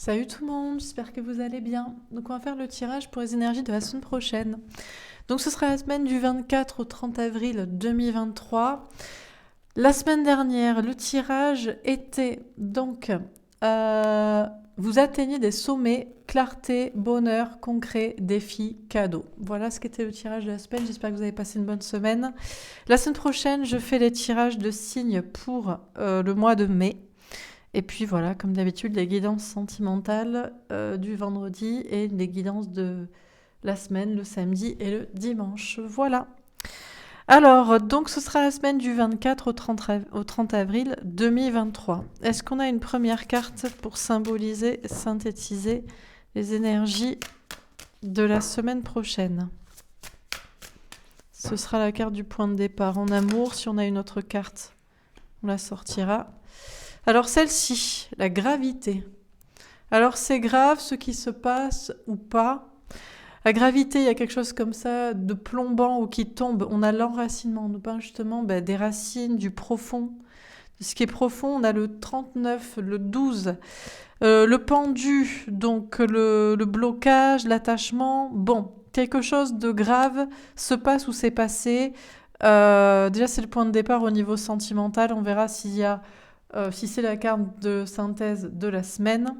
Salut tout le monde, j'espère que vous allez bien. Donc on va faire le tirage pour les énergies de la semaine prochaine. Donc ce sera la semaine du 24 au 30 avril 2023. La semaine dernière, le tirage était donc vous atteignez des sommets, clarté, bonheur, concret, défi, cadeau. Voilà ce qu'était le tirage de la semaine. J'espère que vous avez passé une bonne semaine. La semaine prochaine, je fais les tirages de signes pour le mois de mai. Et puis voilà, comme d'habitude, les guidances sentimentales du vendredi et les guidances de la semaine, le samedi et le dimanche. Voilà. Alors, donc ce sera la semaine du 24 au 30 avril 2023. Est-ce qu'on a une première carte pour symboliser, synthétiser les énergies de la semaine prochaine? Ce sera la carte du point de départ en amour. Si on a une autre carte, on la sortira. Alors celle-ci, la gravité. Alors c'est grave ce qui se passe ou pas. La gravité, il y a quelque chose comme ça de plombant ou qui tombe. On a l'enracinement, on nous parle justement des racines, du profond. Ce qui est profond, on a le 39, le 12, le pendu, donc le blocage, l'attachement. Bon, quelque chose de grave se passe ou s'est passé. Déjà, c'est le point de départ au niveau sentimental. On verra s'il y a si c'est la carte de synthèse de la semaine.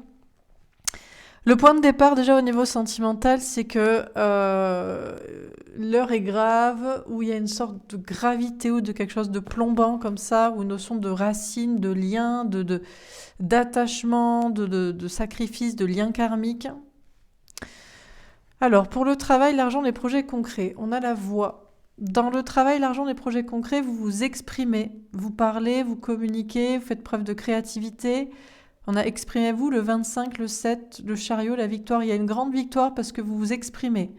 Le point de départ déjà au niveau sentimental, c'est que l'heure est grave, où il y a une sorte de gravité ou de quelque chose de plombant comme ça, ou une notion de racine, de lien, d'attachement, de sacrifice, de lien karmique. Alors, pour le travail, l'argent, les projets concrets, on a la voix. Dans le travail, l'argent, les projets concrets, vous vous exprimez, vous parlez, vous communiquez, vous faites preuve de créativité. On a exprimez-vous le 25, le 7, le chariot, la victoire. Il y a une grande victoire parce que vous vous exprimez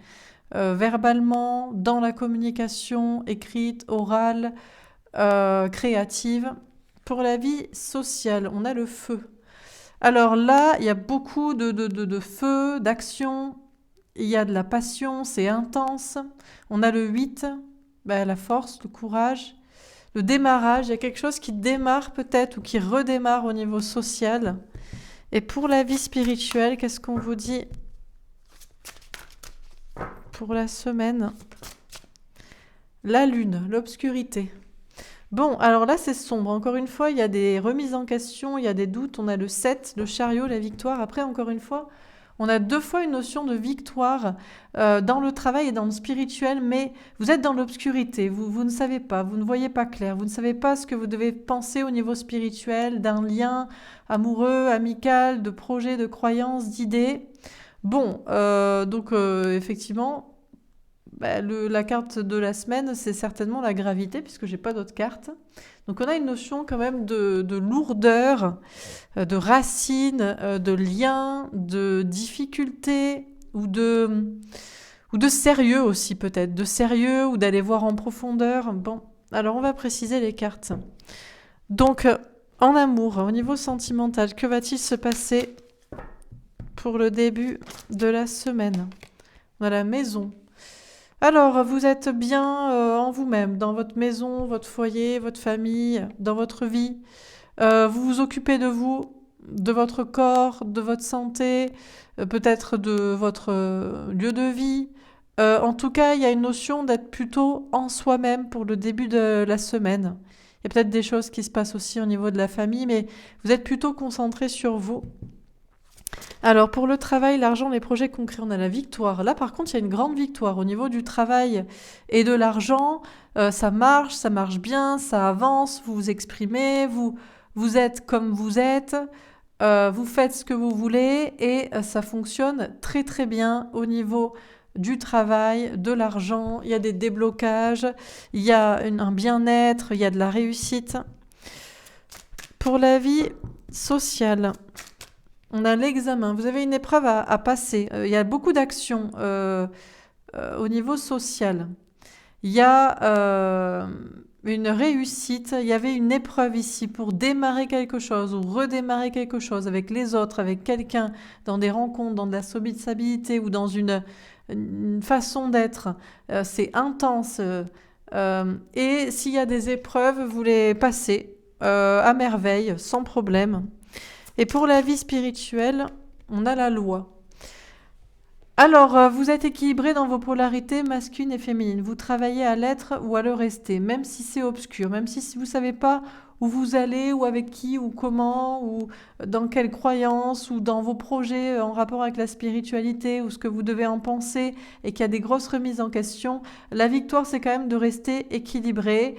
verbalement, dans la communication écrite, orale, créative. Pour la vie sociale, on a le feu. Alors là, il y a beaucoup de feu, d'action. Il y a de la passion, c'est intense. On a le 8, la force, le courage, le démarrage. Il y a quelque chose qui démarre peut-être ou qui redémarre au niveau social. Et pour la vie spirituelle, qu'est-ce qu'on vous dit pour la semaine? La lune, l'obscurité. Bon, alors là c'est sombre. Encore une fois, il y a des remises en question, il y a des doutes. On a le 7, le chariot, la victoire. Après, encore une fois, on a deux fois une notion de victoire dans le travail et dans le spirituel, mais vous êtes dans l'obscurité, vous ne savez pas, vous ne voyez pas clair, vous ne savez pas ce que vous devez penser au niveau spirituel, d'un lien amoureux, amical, de projet, de croyance, d'idées. Bon, donc effectivement, la carte de la semaine, c'est certainement la gravité, puisque j'ai pas d'autres cartes. Donc on a une notion quand même de lourdeur, de racine, de lien, de difficulté ou de sérieux aussi peut-être, de sérieux ou d'aller voir en profondeur. Bon, alors on va préciser les cartes. Donc en amour, au niveau sentimental, que va-t-il se passer pour le début de la semaine? On a la maison. Alors, vous êtes bien en vous-même, dans votre maison, votre foyer, votre famille, dans votre vie. Vous vous occupez de vous, de votre corps, de votre santé, peut-être de votre lieu de vie. En tout cas, il y a une notion d'être plutôt en soi-même pour le début de la semaine. Il y a peut-être des choses qui se passent aussi au niveau de la famille, mais vous êtes plutôt concentré sur vous. Alors pour le travail, l'argent, les projets concrets, on a la victoire. Là par contre, il y a une grande victoire au niveau du travail et de l'argent. Ça marche bien, ça avance, vous vous exprimez, vous êtes comme vous êtes, vous faites ce que vous voulez et ça fonctionne très très bien au niveau du travail, de l'argent. Il y a des déblocages, il y a un bien-être, il y a de la réussite. Pour la vie sociale, on a l'examen. Vous avez une épreuve à passer. Il y a beaucoup d'actions au niveau social. Il y a une réussite. Il y avait une épreuve ici pour démarrer quelque chose ou redémarrer quelque chose avec les autres, avec quelqu'un, dans des rencontres, dans de la solidité ou dans une façon d'être. C'est intense. Et s'il y a des épreuves, vous les passez à merveille, sans problème. Et pour la vie spirituelle, On a la loi. Alors, vous êtes équilibré dans vos polarités masculines et féminines. Vous travaillez à l'être ou à le rester, même si c'est obscur, même si vous ne savez pas où vous allez, ou avec qui, ou comment, ou dans quelle croyance, ou dans vos projets en rapport avec la spiritualité, ou ce que vous devez en penser, et qu'il y a des grosses remises en question. La victoire, c'est quand même de rester équilibré.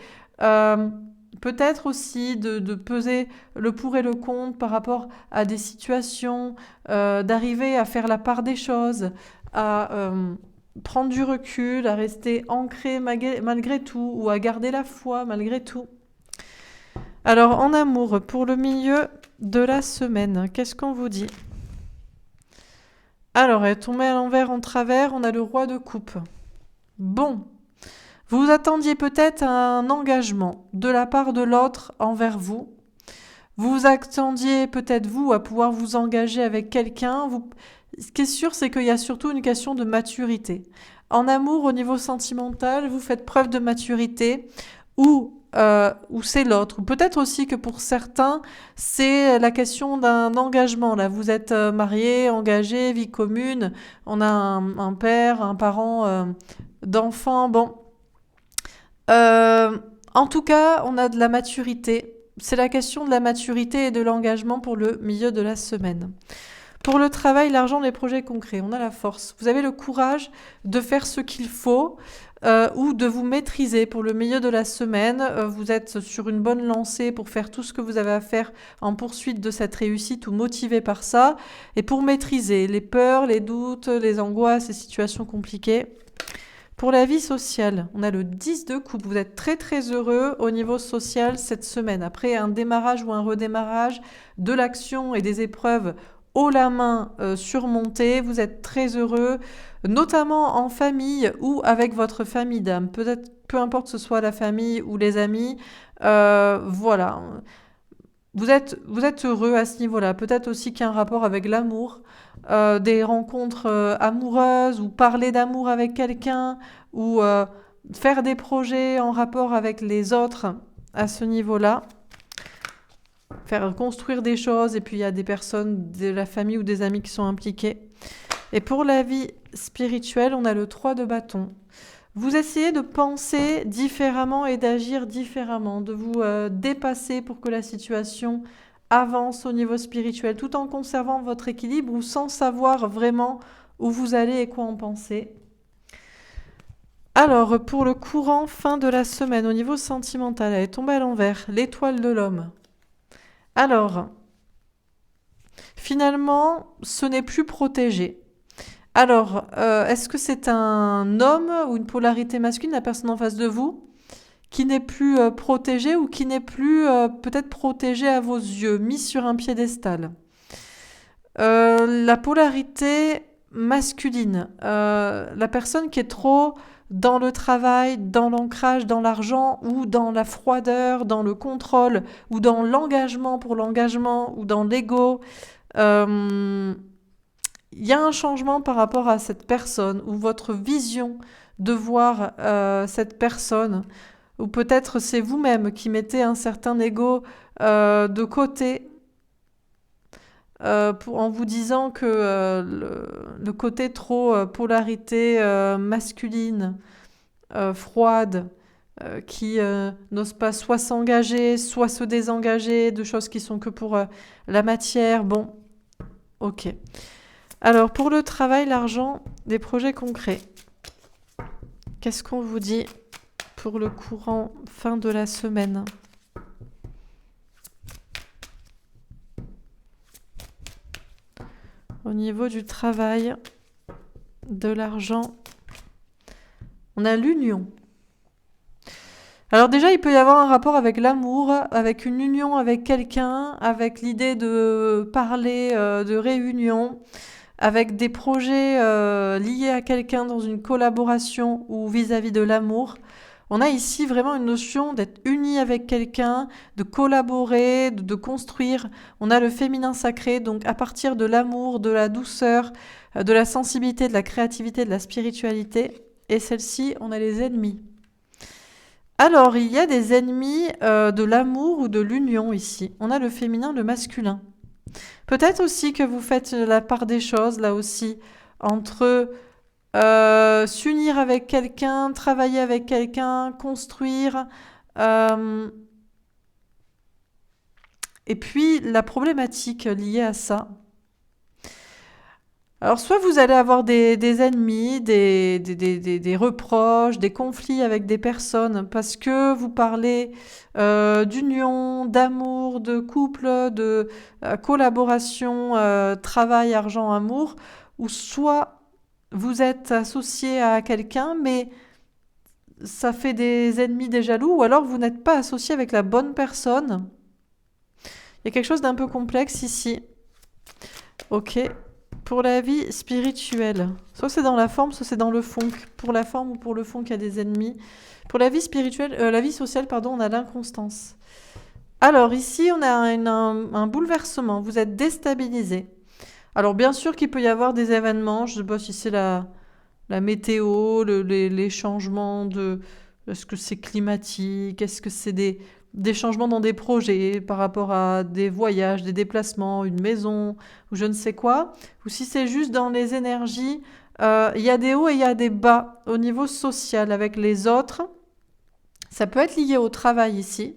Peut-être aussi de peser le pour et le contre par rapport à des situations, d'arriver à faire la part des choses, à prendre du recul, à rester ancré malgré tout, ou à garder la foi malgré tout. Alors, en amour, pour le milieu de la semaine, qu'est-ce qu'on vous dit? Alors, elle est tombée à l'envers en travers, on a le roi de coupe. Bon, vous attendiez peut-être un engagement de la part de l'autre envers vous. Vous attendiez peut-être vous à pouvoir vous engager avec quelqu'un. Ce qui est sûr, c'est qu'il y a surtout une question de maturité. En amour, au niveau sentimental, vous faites preuve de maturité ou c'est l'autre. Ou peut-être aussi que pour certains, c'est la question d'un engagement. Là, vous êtes marié, engagé, vie commune. On a un père, un parent d'enfant. Bon. En tout cas, on a de la maturité. C'est la question de la maturité et de l'engagement pour le milieu de la semaine. Pour le travail, l'argent, les projets concrets, on a la force. Vous avez le courage de faire ce qu'il faut ou de vous maîtriser pour le milieu de la semaine. Vous êtes sur une bonne lancée pour faire tout ce que vous avez à faire en poursuite de cette réussite ou motivé par ça. Et pour maîtriser les peurs, les doutes, les angoisses, les situations compliquées. Pour la vie sociale, on a le 10 de coupe. Vous êtes très très heureux au niveau social cette semaine. Après un démarrage ou un redémarrage, de l'action et des épreuves haut la main surmontées, vous êtes très heureux, notamment en famille ou avec votre famille d'âme. Peut-être, peu importe que ce soit la famille ou les amis, voilà. Vous êtes heureux à ce niveau-là. Peut-être aussi qu'il y a un rapport avec l'amour, des rencontres amoureuses, ou parler d'amour avec quelqu'un, ou faire des projets en rapport avec les autres à ce niveau-là. Faire construire des choses, et puis il y a des personnes de la famille ou des amis qui sont impliqués. Et pour la vie spirituelle, on a le 3 de bâton. Vous essayez de penser différemment et d'agir différemment, de vous dépasser pour que la situation avance au niveau spirituel, tout en conservant votre équilibre ou sans savoir vraiment où vous allez et quoi en penser. Alors, pour le courant fin de la semaine, au niveau sentimental, elle est tombée à l'envers, l'étoile de l'homme. Alors, finalement, ce n'est plus protégé. Alors, est-ce que c'est un homme ou une polarité masculine, la personne en face de vous, qui n'est plus protégée ou qui n'est plus peut-être protégée à vos yeux, mis sur un piédestal? La polarité masculine, la personne qui est trop dans le travail, dans l'ancrage, dans l'argent, ou dans la froideur, dans le contrôle, ou dans l'engagement pour l'engagement, ou dans l'ego. Il y a un changement par rapport à cette personne, ou votre vision de voir cette personne, ou peut-être c'est vous-même qui mettez un certain ego de côté, en vous disant que le côté trop polarité masculine, froide, qui n'ose pas soit s'engager, soit se désengager de choses qui sont que pour la matière. Bon, ok. Alors, pour le travail, l'argent, des projets concrets. Qu'est-ce qu'on vous dit pour le courant fin de la semaine ? Au niveau du travail, de l'argent, on a l'union. Alors déjà, il peut y avoir un rapport avec l'amour, avec une union avec quelqu'un, avec l'idée de parler de réunion, avec des projets liés à quelqu'un dans une collaboration ou vis-à-vis de l'amour. On a ici vraiment une notion d'être uni avec quelqu'un, de collaborer, de construire. On a le féminin sacré, donc à partir de l'amour, de la douceur, de la sensibilité, de la créativité, de la spiritualité. Et celle-ci, on a les ennemis. Alors, il y a des ennemis de l'amour ou de l'union ici. On a le féminin, le masculin. Peut-être aussi que vous faites la part des choses, là aussi, entre s'unir avec quelqu'un, travailler avec quelqu'un, construire. euh, et puis, la problématique liée à ça. Alors, soit vous allez avoir des ennemis, des reproches, des conflits avec des personnes parce que vous parlez d'union, d'amour, de couple, de collaboration, travail, argent, amour, ou soit vous êtes associé à quelqu'un, mais ça fait des ennemis, des jaloux, ou alors vous n'êtes pas associé avec la bonne personne. Il y a quelque chose d'un peu complexe ici. Ok. Pour la vie spirituelle, soit c'est dans la forme, soit c'est dans le fond. Pour la forme ou pour le fond, qu'il y a des ennemis. Pour la vie spirituelle, la vie sociale, pardon, on a l'inconstance. Alors ici, on a un bouleversement. Vous êtes déstabilisé. Alors bien sûr qu'il peut y avoir des événements. Je ne sais pas si c'est la météo, les changements de... Est-ce que c'est climatique? Est-ce que c'est des changements dans des projets par rapport à des voyages, des déplacements, une maison ou je ne sais quoi? Ou si c'est juste dans les énergies, il y a des hauts et il y a des bas au niveau social avec les autres. Ça peut être lié au travail ici.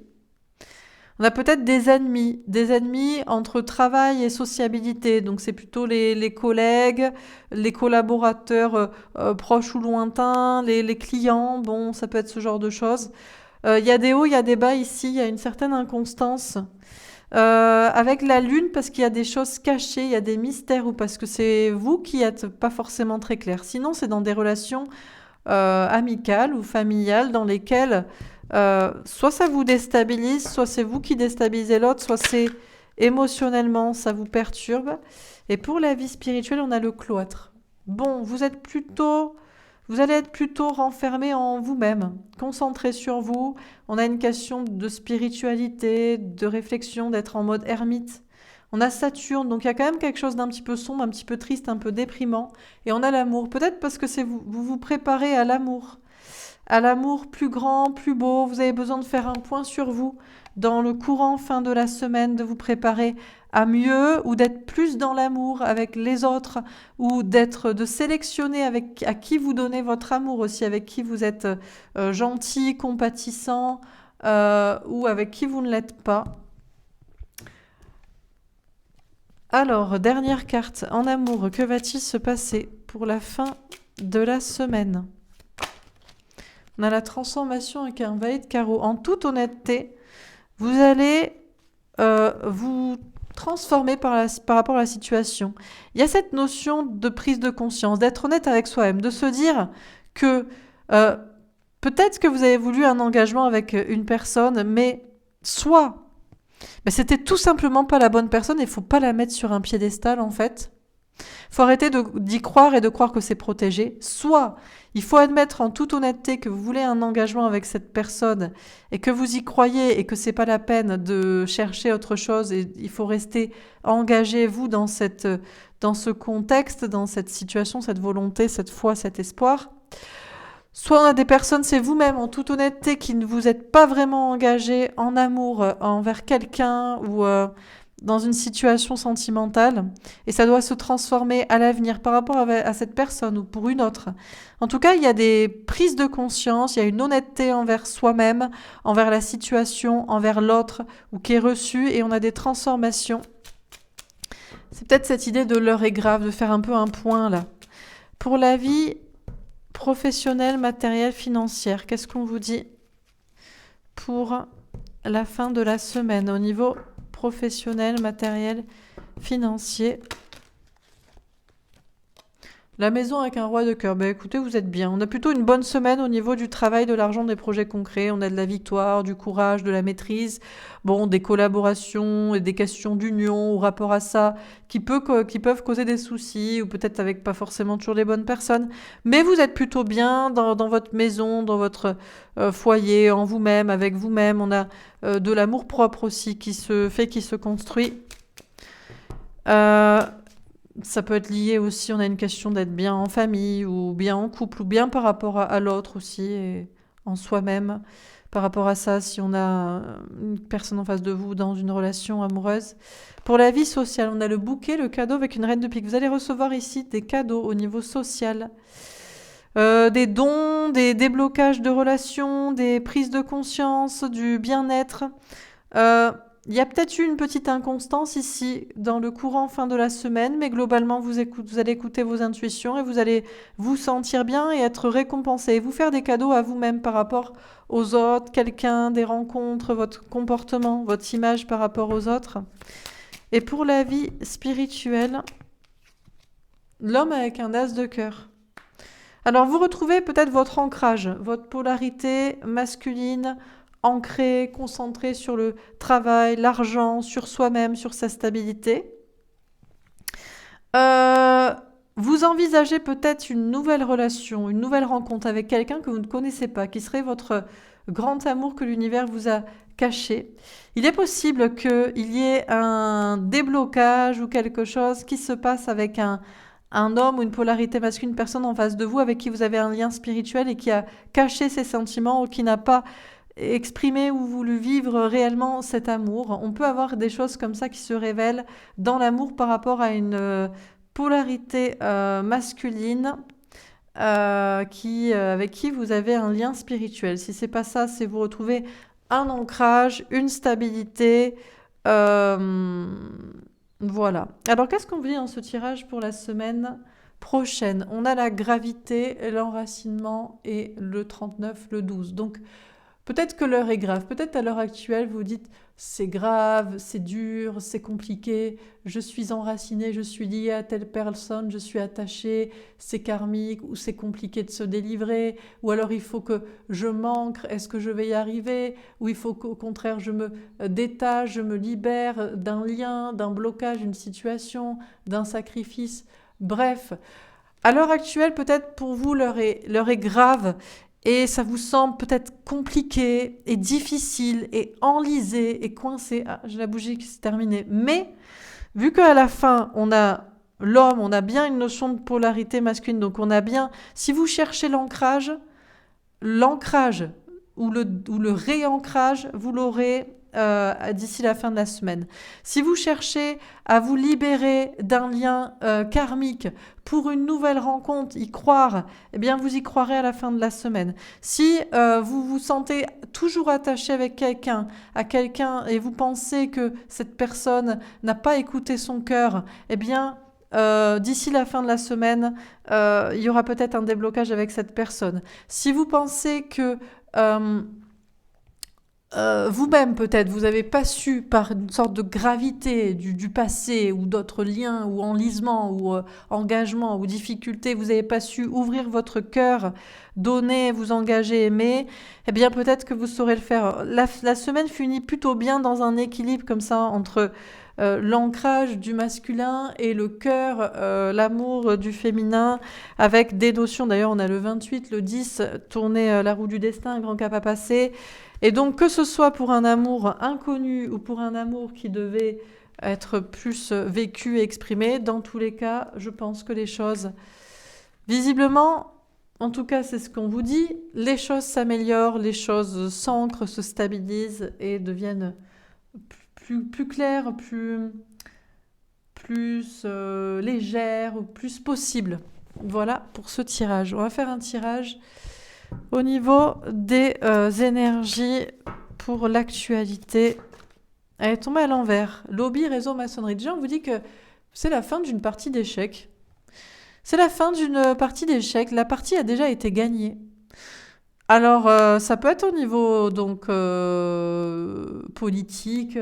On a peut-être des ennemis entre travail et sociabilité. Donc c'est plutôt les collègues, les collaborateurs proches ou lointains, les clients. Bon, ça peut être ce genre de choses. Il y a des hauts, il y a des bas ici. Il y a une certaine inconstance. Avec la lune, parce qu'il y a des choses cachées, il y a des mystères, ou parce que c'est vous qui êtes pas forcément très clair. Sinon, c'est dans des relations amicales ou familiales dans lesquelles soit ça vous déstabilise, soit c'est vous qui déstabilisez l'autre, soit c'est émotionnellement, ça vous perturbe. Et pour la vie spirituelle, on a le cloître. Bon, vous allez être plutôt renfermé en vous-même, concentré sur vous. On a une question de spiritualité, de réflexion, d'être en mode ermite. On a Saturne, donc il y a quand même quelque chose d'un petit peu sombre, un petit peu triste, un peu déprimant. Et on a l'amour. Peut-être parce que c'est vous vous préparez à l'amour plus grand, plus beau. Vous avez besoin de faire un point sur vous dans le courant fin de la semaine, de vous préparer à mieux ou d'être plus dans l'amour avec les autres ou de sélectionner avec à qui vous donnez votre amour aussi, avec qui vous êtes gentil, compatissant ou avec qui vous ne l'êtes pas. Alors, dernière carte en amour, que va-t-il se passer pour la fin de la semaine? On a la transformation avec un valet de carreau. En toute honnêteté, vous allez vous transformer par rapport à la situation. Il y a cette notion de prise de conscience, d'être honnête avec soi-même, de se dire que euh, peut-être que vous avez voulu un engagement avec une personne, mais soit c'était tout simplement pas la bonne personne et il faut pas la mettre sur un piédestal en fait. Faut arrêter d'y croire et de croire que c'est protégé. Soit il faut admettre en toute honnêteté que vous voulez un engagement avec cette personne et que vous y croyez et que c'est pas la peine de chercher autre chose et il faut rester engagé vous dans ce contexte, dans cette situation, cette volonté, cette foi, cet espoir. Soit on a des personnes, c'est vous-même en toute honnêteté qui ne vous êtes pas vraiment engagé en amour envers quelqu'un ou dans une situation sentimentale et ça doit se transformer à l'avenir par rapport à cette personne ou pour une autre. En tout cas, il y a des prises de conscience, il y a une honnêteté envers soi-même, envers la situation, envers l'autre ou qui est reçue et on a des transformations. C'est peut-être cette idée de l'heure est grave, de faire un peu un point là. Pour la vie professionnelle, matérielle, financière, qu'est-ce qu'on vous dit pour la fin de la semaine au niveau professionnel, matériel, financier? La maison avec un roi de cœur. Ben écoutez, vous êtes bien. On a plutôt une bonne semaine au niveau du travail, de l'argent, des projets concrets. On a de la victoire, du courage, de la maîtrise. Bon, des collaborations et des questions d'union au rapport à ça qui peuvent causer des soucis ou peut-être avec pas forcément toujours les bonnes personnes. Mais vous êtes plutôt bien dans votre maison, dans votre foyer, en vous-même, avec vous-même. On a de l'amour propre aussi qui se construit. Ça peut être lié aussi, on a une question d'être bien en famille ou bien en couple ou bien par rapport à l'autre aussi et en soi-même. par rapport à ça, si on a une personne en face de vous dans une relation amoureuse. Pour la vie sociale, on a le bouquet, le cadeau avec une reine de pique. Vous allez recevoir ici des cadeaux au niveau social. Des dons, des déblocages de relations, des prises de conscience, du bien-être. Il y a peut-être eu une petite inconstance ici dans le courant fin de la semaine, mais globalement, vous allez écouter vos intuitions et vous allez vous sentir bien et être récompensé. Et vous faire des cadeaux à vous-même par rapport aux autres, quelqu'un, des rencontres, votre comportement, votre image par rapport aux autres. Et pour la vie spirituelle, l'homme avec un as de cœur. Alors, vous retrouvez peut-être votre ancrage, votre polarité masculine, ancrée, concentrée sur le travail, l'argent, sur soi-même, sur sa stabilité. Vous envisagez peut-être une nouvelle relation, une nouvelle rencontre avec quelqu'un que vous ne connaissez pas, qui serait votre grand amour que l'univers vous a caché. Il est possible qu'il y ait un déblocage ou quelque chose qui se passe avec un homme ou une polarité masculine, une personne en face de vous avec qui vous avez un lien spirituel et qui a caché ses sentiments ou qui n'a pas exprimé ou voulu vivre réellement cet amour. On peut avoir des choses comme ça qui se révèlent dans l'amour par rapport à une polarité masculine avec qui vous avez un lien spirituel. Si c'est pas ça, c'est vous retrouvez un ancrage, une stabilité. Voilà. Alors, qu'est-ce qu'on dit dans ce tirage pour la semaine prochaine? On a la gravité, l'enracinement et le 39, le 12. Donc, peut-être que l'heure est grave. Peut-être à l'heure actuelle, vous vous dites c'est grave, c'est dur, c'est compliqué, je suis enraciné, je suis lié à telle personne, je suis attaché, c'est karmique ou c'est compliqué de se délivrer, ou alors il faut que je m'ancre, est-ce que je vais y arriver, ou il faut qu'au contraire je me détache, je me libère d'un lien, d'un blocage, d'une situation, d'un sacrifice. Bref, à l'heure actuelle, peut-être pour vous, l'heure est grave. Et ça vous semble peut-être compliqué et difficile et enlisé et coincé. Ah, j'ai la bougie qui s'est terminée. Mais, vu qu'à la fin, on a l'homme, on a bien une notion de polarité masculine, donc on a bien... Si vous cherchez l'ancrage ou le réancrage, vous l'aurez d'ici la fin de la semaine. Si vous cherchez à vous libérer d'un lien karmique pour une nouvelle rencontre, y croire, eh bien vous y croirez à la fin de la semaine. Si vous vous sentez toujours attaché avec quelqu'un, à quelqu'un et vous pensez que cette personne n'a pas écouté son cœur, eh bien d'ici la fin de la semaine, il y aura peut-être un déblocage avec cette personne. Si vous pensez que vous-même peut-être, vous n'avez pas su par une sorte de gravité du passé ou d'autres liens ou enlisements ou engagements ou difficultés, vous n'avez pas su ouvrir votre cœur, donner, vous engager, aimer, eh bien peut-être que vous saurez le faire. La semaine finit plutôt bien dans un équilibre comme ça entre l'ancrage du masculin et le cœur, l'amour du féminin, avec des notions, d'ailleurs on a le 28, le 10, tourner la roue du destin, un grand cap à passer. Et donc, que ce soit pour un amour inconnu ou pour un amour qui devait être plus vécu et exprimé, dans tous les cas, je pense que les choses, visiblement, en tout cas, c'est ce qu'on vous dit, les choses s'améliorent, les choses s'ancrent, se stabilisent et deviennent plus claires, plus légères ou plus possibles. Voilà pour ce tirage. On va faire un tirage au niveau des énergies pour l'actualité. Elle est tombée à l'envers. Lobby, réseau, maçonnerie. Déjà, on vous dit que c'est la fin d'une partie d'échecs. C'est la fin d'une partie d'échecs. La partie a déjà été gagnée. Alors, ça peut être au niveau donc politique,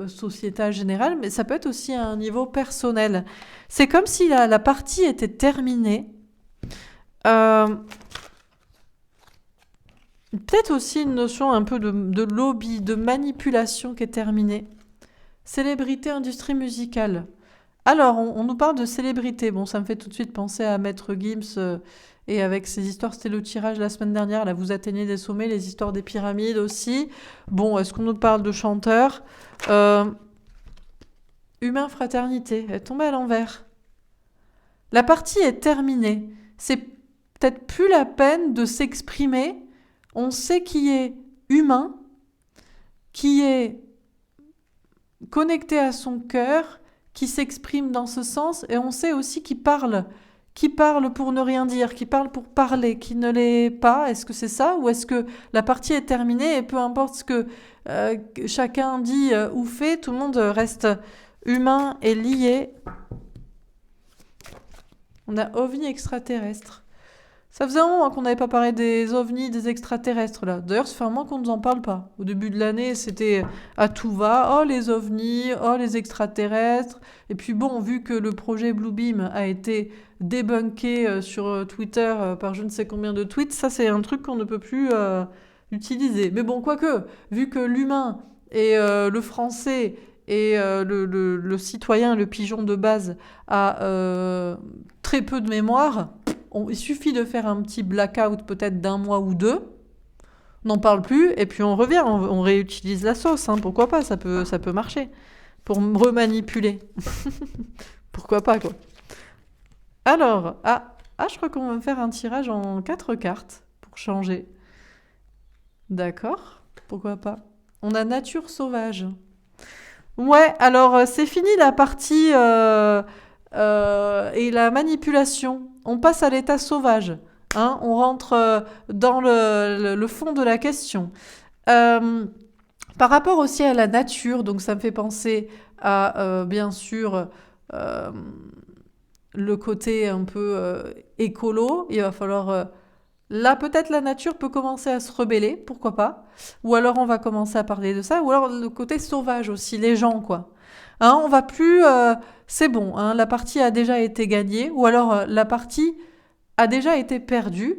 sociétal général, mais ça peut être aussi à un niveau personnel. C'est comme si la partie était terminée. Peut-être aussi une notion un peu de lobby, de manipulation qui est terminée. Célébrité, industrie musicale. Alors, on nous parle de célébrité. Bon, ça me fait tout de suite penser à Maître Gims et avec ses histoires, c'était le tirage la semaine dernière, là, vous atteignez des sommets, les histoires des pyramides aussi. Bon, est-ce qu'on nous parle de chanteurs Humain, fraternité, elle est tombée à l'envers. La partie est terminée. C'est peut-être plus la peine de s'exprimer. On sait qui est humain qui est connecté à son cœur, qui s'exprime dans ce sens, et on sait aussi qu'il parle pour ne rien dire, qui parle pour parler, qui ne l'est pas. Est-ce que c'est ça, ou est-ce que la partie est terminée et peu importe ce que chacun dit ou fait, tout le monde reste humain et lié. On a ovni extraterrestre. Ça faisait un moment qu'on n'avait pas parlé des ovnis, des extraterrestres là. D'ailleurs, ça fait un moment qu'on ne nous en parle pas. Au début de l'année, c'était à tout va. Oh, les ovnis, oh, les extraterrestres. Et puis bon, vu que le projet Bluebeam a été débunké sur Twitter par je ne sais combien de tweets, ça c'est un truc qu'on ne peut plus utiliser. Mais bon, quoique, vu que l'humain et le français et le citoyen, le pigeon de base, a très peu de mémoire, il suffit de faire un petit blackout peut-être d'un mois ou deux, on n'en parle plus, et puis on revient, on réutilise la sauce, hein, pourquoi pas, ça peut marcher, pour remanipuler. Pourquoi pas, quoi. Alors, je crois qu'on va me faire un tirage en 4 cartes, pour changer. D'accord, pourquoi pas. On a nature sauvage. Ouais, alors c'est fini la partie et la manipulation. On passe à l'état sauvage. Hein, on rentre dans le fond de la question. Par rapport aussi à la nature, donc ça me fait penser à, bien sûr, le côté un peu écolo. Il va falloir... là, peut-être la nature peut commencer à se rebeller, pourquoi pas. Ou alors on va commencer à parler de ça. Ou alors le côté sauvage aussi, les gens, quoi. Hein, on va plus... c'est bon, hein, la partie a déjà été gagnée. Ou alors la partie a déjà été perdue.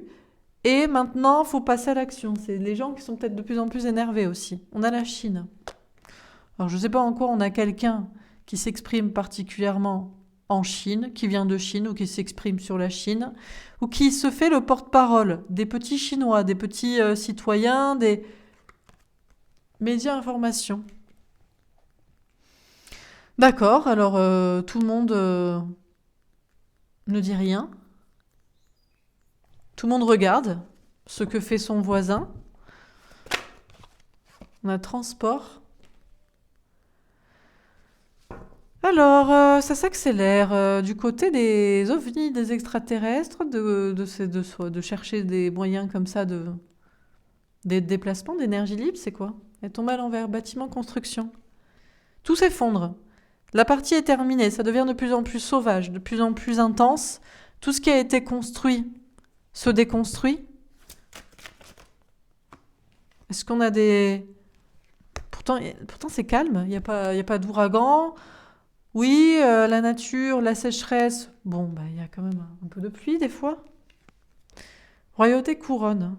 Et maintenant, il faut passer à l'action. C'est les gens qui sont peut-être de plus en plus énervés aussi. On a la Chine. Alors, je ne sais pas en quoi on a quelqu'un qui s'exprime particulièrement en Chine, qui vient de Chine ou qui s'exprime sur la Chine, ou qui se fait le porte-parole des petits Chinois, des petits citoyens, des médias information. D'accord, alors tout le monde ne dit rien. Tout le monde regarde ce que fait son voisin. On a transport. Alors, ça s'accélère du côté des ovnis, des extraterrestres, de chercher des moyens comme ça des déplacements, d'énergie libre, c'est quoi? Elle tombe à l'envers, bâtiment, construction. Tout s'effondre. La partie est terminée, ça devient de plus en plus sauvage, de plus en plus intense. Tout ce qui a été construit se déconstruit. Est-ce qu'on a des... Pourtant c'est calme, il n'y a pas d'ouragan. Oui, la nature, la sécheresse. Bon, bah, il y a quand même un peu de pluie des fois. Royauté couronne.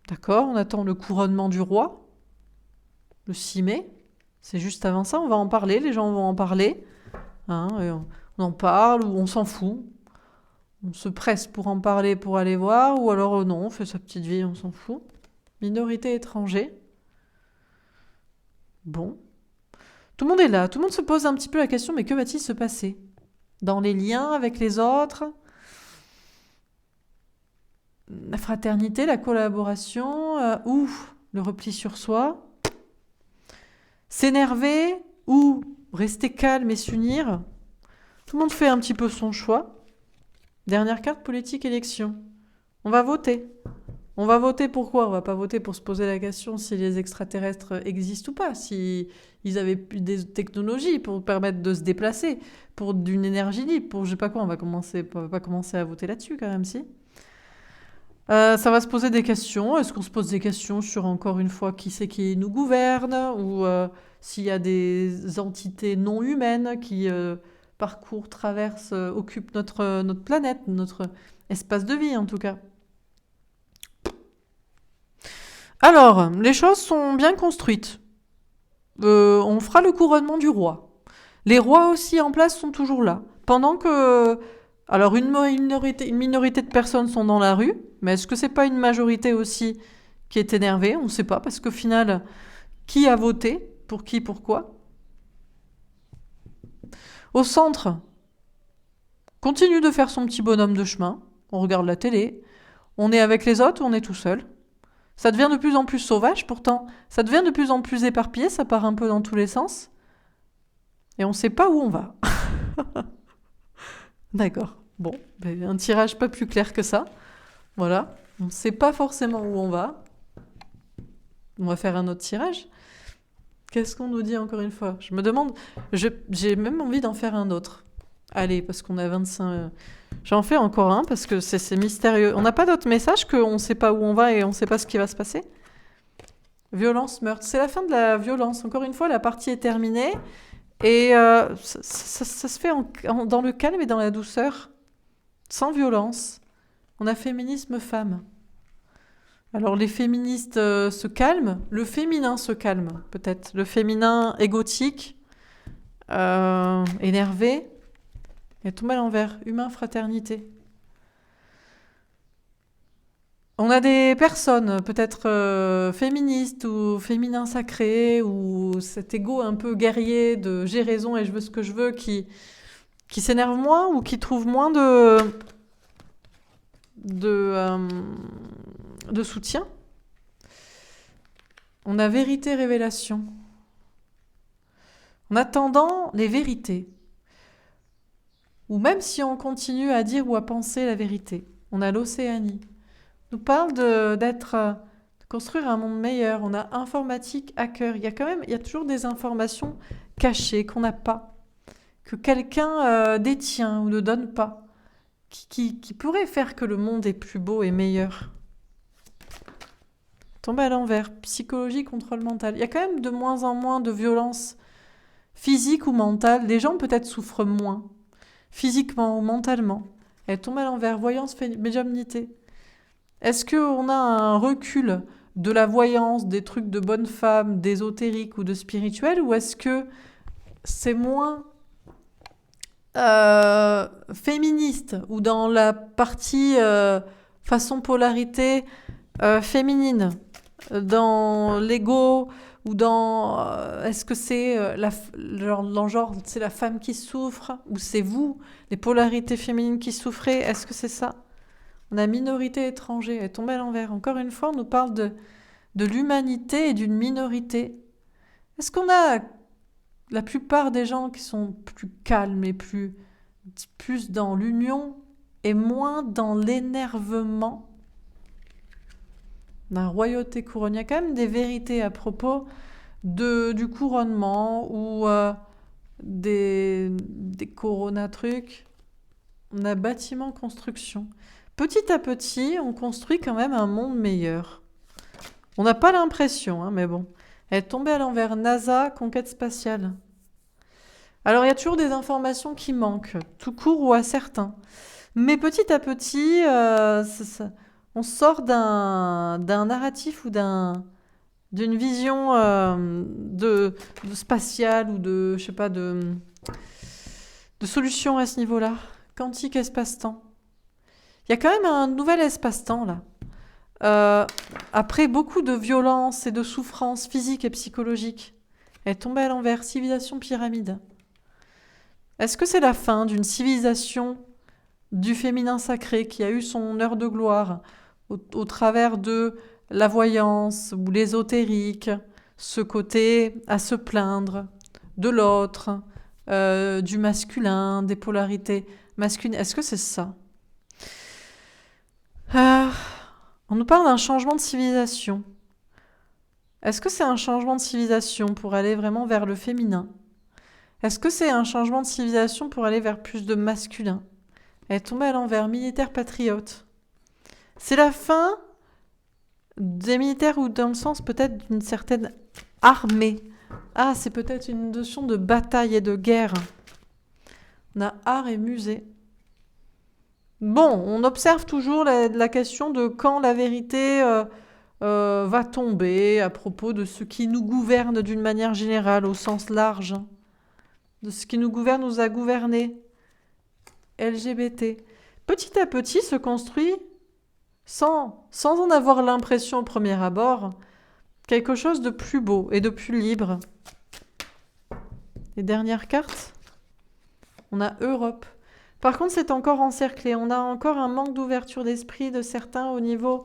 D'accord, on attend le couronnement du roi, le 6 mai. C'est juste avant ça, on va en parler, les gens vont en parler. Hein, et on en parle ou on s'en fout. On se presse pour en parler, pour aller voir, ou alors non, on fait sa petite vie, on s'en fout. Minorité étranger. Bon. Tout le monde est là, tout le monde se pose un petit peu la question, mais que va-t-il se passer dans les liens avec les autres? La fraternité, la collaboration, ou le repli sur soi? S'énerver ou rester calme et s'unir? Tout le monde fait un petit peu son choix. Dernière carte, politique, élection. On va voter. On va voter pourquoi? On va pas voter pour se poser la question si les extraterrestres existent ou pas, si ils avaient des technologies pour permettre de se déplacer, pour d'une énergie libre, pour je sais pas quoi. On va pas commencer à voter là-dessus quand même, si. Ça va se poser des questions. Est-ce qu'on se pose des questions sur, encore une fois, qui c'est qui nous gouverne, ou s'il y a des entités non humaines qui parcourent, traversent, occupent notre planète, notre espace de vie en tout cas. Alors, les choses sont bien construites. On fera le couronnement du roi. Les rois aussi en place sont toujours là. Pendant que... Alors, une minorité de personnes sont dans la rue, mais est-ce que c'est pas une majorité aussi qui est énervée? On ne sait pas, parce qu'au final, qui a voté? Pour qui? Pourquoi? Au centre, continue de faire son petit bonhomme de chemin. On regarde la télé. On est avec les autres ou on est tout seul? Ça devient de plus en plus sauvage, pourtant. Ça devient de plus en plus éparpillé, ça part un peu dans tous les sens. Et on ne sait pas où on va. D'accord. Bon, ben, un tirage pas plus clair que ça. Voilà. On ne sait pas forcément où on va. On va faire un autre tirage. Qu'est-ce qu'on nous dit encore une fois? Je me demande... J'ai même envie d'en faire un autre. Allez, parce qu'on a 25... J'en fais encore un, parce que c'est mystérieux. On n'a pas d'autres messages qu'on ne sait pas où on va et on ne sait pas ce qui va se passer? Violence, meurtre. C'est la fin de la violence. Encore une fois, la partie est terminée. Et ça se fait dans le calme et dans la douceur. Sans violence. On a féminisme femme. Alors les féministes se calment, le féminin se calme peut-être, le féminin égotique, énervé, et tout mal envers, humain, fraternité. On a des personnes peut-être féministes ou féminins sacrés ou cet ego un peu guerrier de j'ai raison et je veux ce que je veux qui s'énerve moins ou qui trouve moins de soutien. On a vérité, révélation. En attendant les vérités. Ou même si on continue à dire ou à penser la vérité. On a l'Océanie. On nous parle de construire un monde meilleur. On a informatique, hacker. Il y a toujours des informations cachées qu'on n'a pas. Que quelqu'un détient ou ne donne pas. Qui pourrait faire que le monde est plus beau et meilleur. Tomber à l'envers, psychologie, contrôle mental. Il y a quand même de moins en moins de violence physique ou mentale. Les gens peut-être souffrent moins, physiquement ou mentalement. Elle tombe à l'envers, voyance, médiumnité. Est-ce qu'on a un recul de la voyance, des trucs de bonne femme, d'ésotérique ou de spirituel, ou est-ce que c'est moins féministe, ou dans la partie façon polarité féminine, dans l'ego, ou dans est-ce que c'est genre c'est la femme qui souffre, ou c'est vous, les polarités féminines qui souffrez, est-ce que c'est ça? On a minorité étrangère, elle tombe à l'envers. Encore une fois, on nous parle de l'humanité et d'une minorité. Est-ce qu'on a la plupart des gens qui sont plus calmes et plus dans l'union et moins dans l'énervement? La royauté couronne. Il y a quand même des vérités à propos du couronnement ou des corona trucs. On a bâtiment, construction. Petit à petit, on construit quand même un monde meilleur. On n'a pas l'impression, hein, mais bon. Elle est tombée à l'envers. NASA, conquête spatiale. Alors, il y a toujours des informations qui manquent, tout court ou à certains. Mais petit à petit, on sort d'un narratif ou d'une vision de spatiale ou de, je sais pas, de solution à ce niveau-là. Quantique, espace-temps. Il y a quand même un nouvel espace-temps, là. Après beaucoup de violence et de souffrance physique et psychologique, elle est tombée à l'envers. Civilisation pyramide. Est-ce que c'est la fin d'une civilisation du féminin sacré qui a eu son heure de gloire au travers de la voyance ou l'ésotérique, ce côté à se plaindre de l'autre, du masculin, des polarités masculines? Est-ce que c'est ça? On nous parle d'un changement de civilisation. Est-ce que c'est un changement de civilisation pour aller vraiment vers le féminin? Est-ce que c'est un changement de civilisation pour aller vers plus de masculin? Elle est tombée à l'envers, militaire patriote. C'est la fin des militaires ou dans le sens peut-être d'une certaine armée. Ah, c'est peut-être une notion de bataille et de guerre. On a art et musée. Bon, on observe toujours la question de quand la vérité va tomber à propos de ce qui nous gouverne d'une manière générale, au sens large. De ce qui nous gouverne nous a gouvernés. LGBT. Petit à petit se construit, sans en avoir l'impression au premier abord, quelque chose de plus beau et de plus libre. Les dernières cartes, on a Europe. Par contre, c'est encore encerclé. On a encore un manque d'ouverture d'esprit de certains au niveau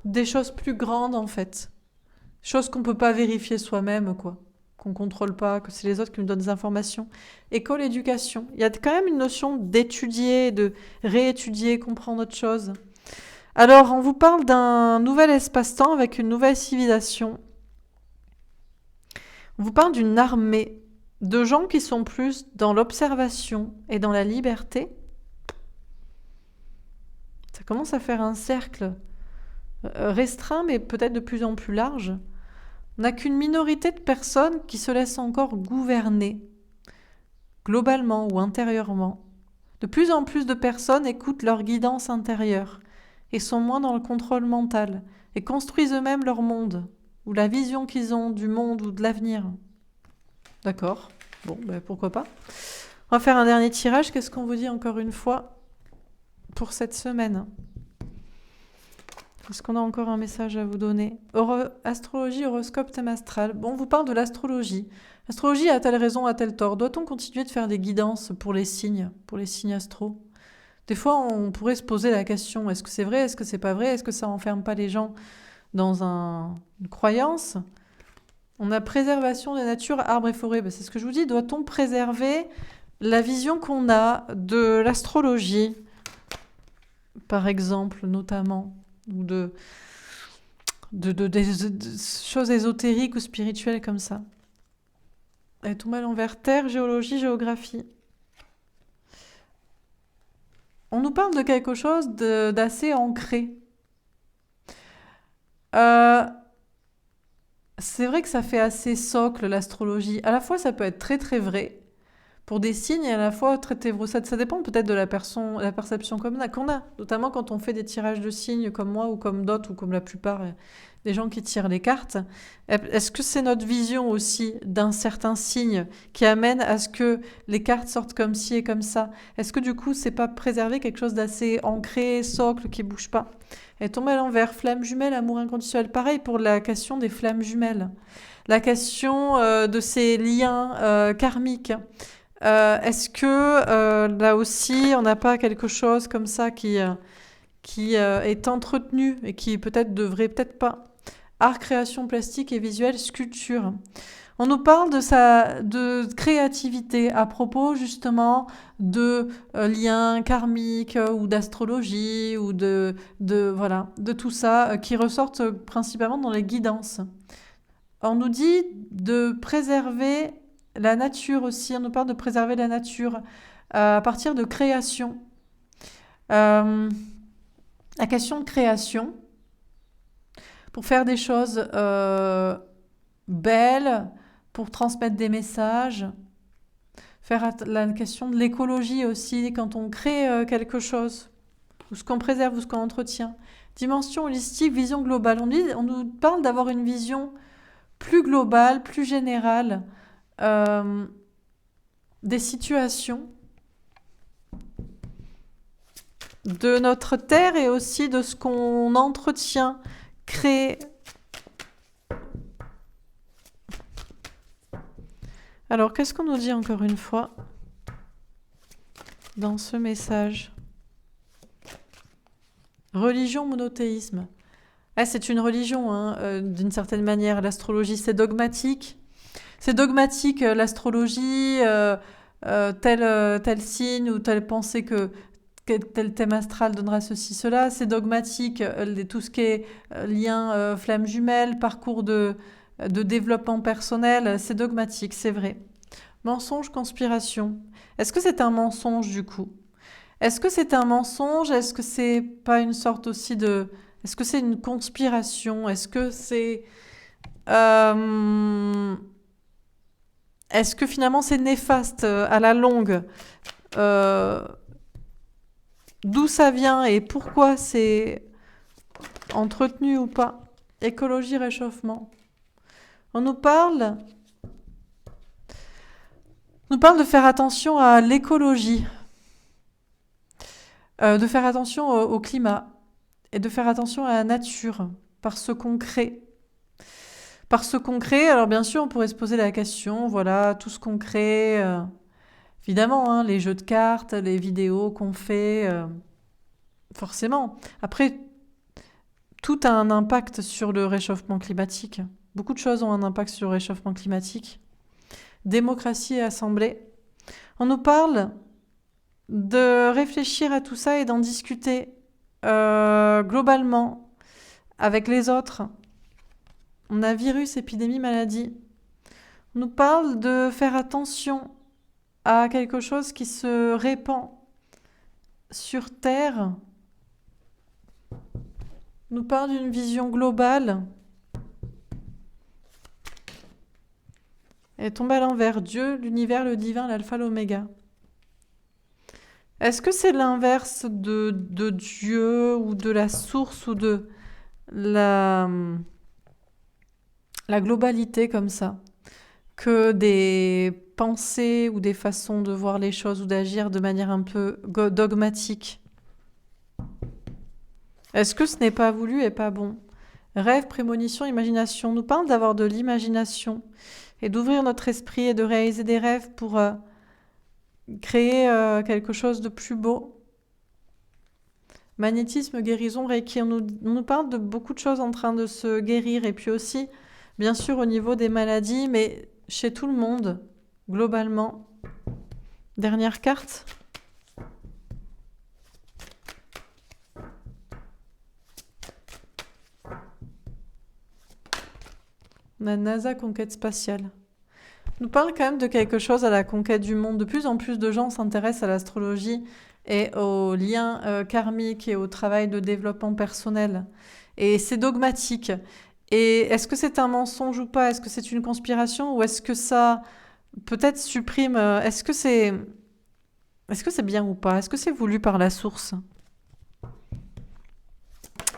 des choses plus grandes, en fait. Choses qu'on peut pas vérifier soi-même, quoi. Qu'on contrôle pas, que c'est les autres qui nous donnent des informations. École, éducation. Il y a quand même une notion d'étudier, de réétudier, comprendre autre chose. Alors, on vous parle d'un nouvel espace-temps avec une nouvelle civilisation. On vous parle d'une armée de gens qui sont plus dans l'observation et dans la liberté. Ça commence à faire un cercle restreint, mais peut-être de plus en plus large. On n'a qu'une minorité de personnes qui se laissent encore gouverner, globalement ou intérieurement. De plus en plus de personnes écoutent leur guidance intérieure et sont moins dans le contrôle mental et construisent eux-mêmes leur monde ou la vision qu'ils ont du monde ou de l'avenir. D'accord, bon, ben pourquoi pas. On va faire un dernier tirage. Qu'est-ce qu'on vous dit encore une fois pour cette semaine? Est-ce qu'on a encore un message à vous donner? Astrologie, horoscope, thème astral. Bon, on vous parle de l'astrologie. L'astrologie a-t-elle raison, a-t-elle tort? Doit-on continuer de faire des guidances pour les signes astro? Des fois, on pourrait se poser la question, est-ce que c'est vrai, est-ce que c'est pas vrai? Est-ce que ça enferme pas les gens dans une croyance? On a préservation de la nature, arbres et forêts. Ben, c'est ce que je vous dis. Doit-on préserver la vision qu'on a de l'astrologie, par exemple, notamment, ou des choses ésotériques ou spirituelles comme ça? Elle est tombée à l'envers. Terre, géologie, géographie. On nous parle de quelque chose d'assez ancré. C'est vrai que ça fait assez socle, l'astrologie. À la fois, ça peut être très très vrai pour des signes et à la fois très ténébreux. Ça dépend peut-être de la perception qu'on a. Notamment quand on fait des tirages de signes comme moi ou comme d'autres ou comme la plupart des gens qui tirent les cartes. Est-ce que c'est notre vision aussi d'un certain signe qui amène à ce que les cartes sortent comme ci et comme ça? Est-ce que du coup, c'est pas préserver quelque chose d'assez ancré, socle, qui bouge pas? Elle tombe à l'envers. Flamme jumelle, amour inconditionnel. Pareil pour la question des flammes jumelles. La question de ces liens karmiques. Est-ce que là aussi, on n'a pas quelque chose comme ça qui est entretenu et qui peut-être devrait, peut-être pas? Art, création plastique et visuelle, sculpture. On nous parle de créativité à propos justement de liens karmiques ou d'astrologie ou voilà, de tout ça qui ressortent principalement dans les guidances. On nous dit de préserver la nature aussi. On nous parle de préserver la nature à partir de création. La question de création, pour faire des choses belles, pour transmettre des messages, faire la question de l'écologie aussi, quand on crée quelque chose, ou ce qu'on préserve, ou ce qu'on entretient. Dimension holistique, vision globale. On nous parle d'avoir une vision plus globale, plus générale des situations, de notre terre et aussi de ce qu'on entretient, crée. Alors, qu'est-ce qu'on nous dit encore une fois dans ce message? Religion, monothéisme. C'est une religion, hein, d'une certaine manière. L'astrologie, c'est dogmatique. C'est dogmatique, l'astrologie, tel signe ou telle pensée que tel thème astral donnera ceci, cela. C'est dogmatique, tout ce qui est lien flamme jumelle, parcours de développement personnel, c'est dogmatique, c'est vrai. Mensonge, conspiration. Est-ce que c'est un mensonge du coup? Est-ce que c'est un mensonge? Est-ce que c'est pas une sorte aussi de... Est-ce que c'est une conspiration? Est-ce que c'est... Est-ce que finalement c'est néfaste à la longue? D'où ça vient et pourquoi c'est entretenu ou pas? Écologie, réchauffement. On nous parle de faire attention à l'écologie, de faire attention au climat et de faire attention à la nature par ce qu'on crée. Par ce qu'on crée, alors bien sûr, on pourrait se poser la question, voilà, tout ce qu'on crée, Évidemment, hein, les jeux de cartes, les vidéos qu'on fait, forcément. Après, tout a un impact sur le réchauffement climatique. Beaucoup de choses ont un impact sur le réchauffement climatique. Démocratie et assemblée. On nous parle de réfléchir à tout ça et d'en discuter globalement avec les autres. On a virus, épidémie, maladie. On nous parle de faire attention à quelque chose qui se répand sur Terre. On nous parle d'une vision globale. Elle est tombée à l'envers. Dieu, l'univers, le divin, l'alpha, l'oméga. Est-ce que c'est l'inverse de Dieu ou de la source ou de la globalité comme ça? Que des pensées ou des façons de voir les choses ou d'agir de manière un peu dogmatique? Est-ce que ce n'est pas voulu et pas bon? Rêve, prémonition, imagination. On nous parle d'avoir de l'imagination et d'ouvrir notre esprit et de réaliser des rêves pour créer quelque chose de plus beau. Magnétisme, guérison, Reiki. On nous parle de beaucoup de choses en train de se guérir et puis aussi, bien sûr, au niveau des maladies, mais chez tout le monde, globalement. Dernière carte. On a NASA, conquête spatiale. On nous parle quand même de quelque chose à la conquête du monde. De plus en plus de gens s'intéressent à l'astrologie et aux liens karmiques et au travail de développement personnel. Et c'est dogmatique. Et est-ce que c'est un mensonge ou pas? Est-ce que c'est une conspiration ou est-ce que ça peut-être supprime... Est-ce que c'est bien ou pas? Est-ce que c'est voulu par la source?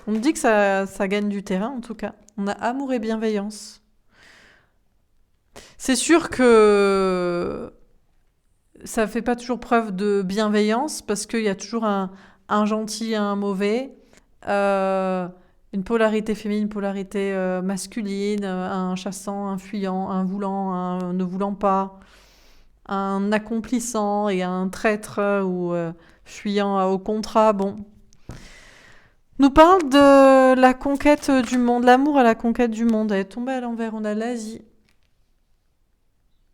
On me dit que ça gagne du terrain en tout cas. On a amour et bienveillance. C'est sûr que ça fait pas toujours preuve de bienveillance parce qu'il y a toujours un gentil et un mauvais, une polarité féminine, une polarité masculine, un chassant, un fuyant, un voulant, un ne voulant pas, un accomplissant et un traître ou fuyant au contrat. Bon. Nous parle de la conquête du monde, l'amour à la conquête du monde. Elle est tombée à l'envers, on a l'Asie.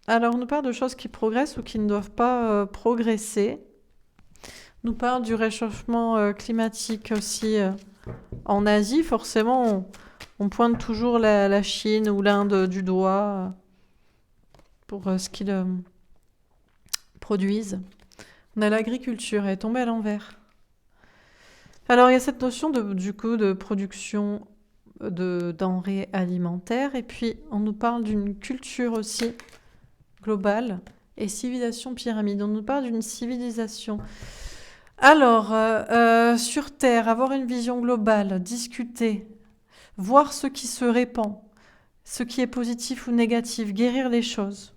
Alors, on nous parle de choses qui progressent ou qui ne doivent pas progresser. On nous parle du réchauffement climatique aussi en Asie. Forcément, on pointe toujours la Chine ou l'Inde du doigt pour ce qu'ils produisent. On a l'agriculture, elle est tombée à l'envers. Alors, il y a cette notion du coup de production de denrées alimentaires. Et puis, on nous parle d'une culture aussi globale et civilisation pyramide. On nous parle d'une civilisation. Alors, sur Terre, avoir une vision globale, discuter, voir ce qui se répand, ce qui est positif ou négatif, guérir les choses.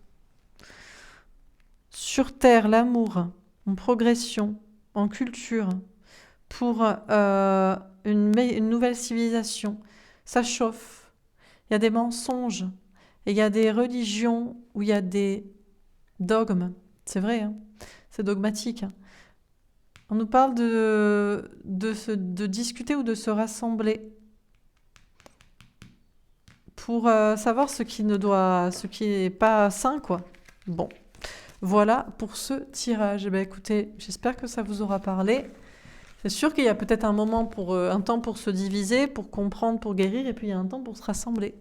Sur Terre, l'amour, en progression, en culture, pour une nouvelle civilisation. Ça chauffe. Il y a des mensonges. Et il y a des religions où il y a des dogmes. C'est vrai, hein, c'est dogmatique. On nous parle de discuter ou de se rassembler pour savoir ce qui n'est pas sain, quoi. Bon, voilà pour ce tirage. Eh bien, écoutez, j'espère que ça vous aura parlé. C'est sûr qu'il y a peut-être un temps pour se diviser, pour comprendre, pour guérir, et puis il y a un temps pour se rassembler.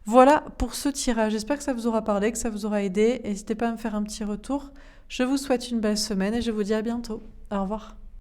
Voilà pour ce tirage. J'espère que ça vous aura parlé, que ça vous aura aidé. N'hésitez pas à me faire un petit retour. Je vous souhaite une belle semaine et je vous dis à bientôt. Au revoir.